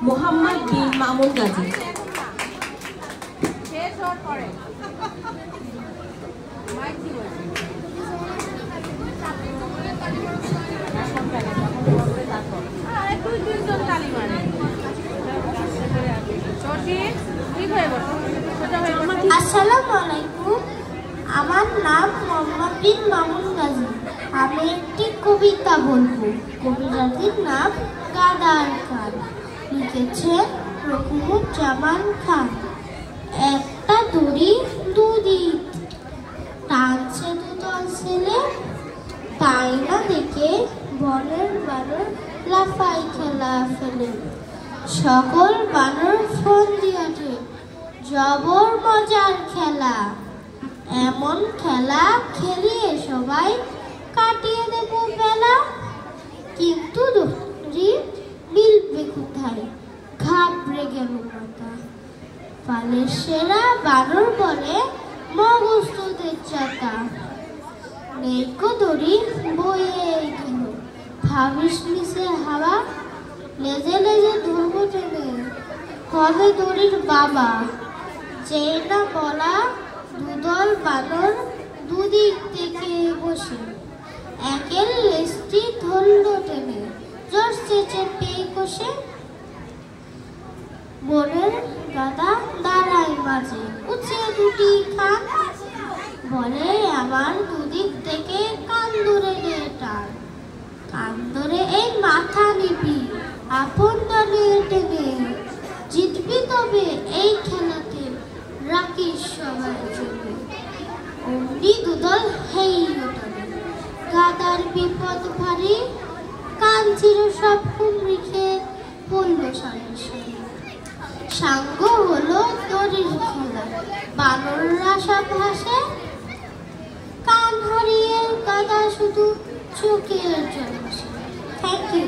মোহাম্মদ বিন মামুন গাজী। আসসালামু আলাইকুম, আমার নাম মোহাম্মদ বিন মামুন গাজী। আমি একটি কবিতা বলবো। কবিতাটির নাম গাদার খান। লিখেছে রকুমুজ্জামান খান। একটা দড়ি দুদিক, টানছে দুদল ছেলে, তাই না দেখে বনের বানর লাফাই খেলা ফেলে। সকল বানর ফোন দিয়েছে, জবর মজার খেলা, এমন খেলা খেলিয়ে সবাই কাটিয়ে দেব বেলা। কিন্তু দড়ি মিলবে কোথায়, ঘাবড়ে গেল মাথা। পালের সেরা বানর বলে মগজ তোদের চাতা। নেইকো দড়ি বয়ে গেল, ভাবিস নিচে হাওয়া, লেজে লেজে ধরবো টেনে, হবে দড়ির বাবা। যেই না বলা, দুদল বানর দুদিক থেকে বসে একের লেজটি ধরল টেনে, জোর চেপে কষে। বনের গাদা দাঁড়ায় মাঝে, উঁচে দুটি কান, বলে আমার দুদিক থেকে কান ধরে নে টান। কান ধরে এই মাথা নিবি, আপন দলে টেনে, জিতবি তবে এই খেলাতে, রাখিস সবার জন্য। অমনি দুদল হেই ওঠে, গাদার বিপদ ভারী, কান ছিল সব হুমড়িকে পড়ল সারি সারি। সাঙ্গ হলো দড়ির খেলা, বানররা সব হাসে, কান হারিয়ে গাদা শুধু চোখের জন্য। Thank you.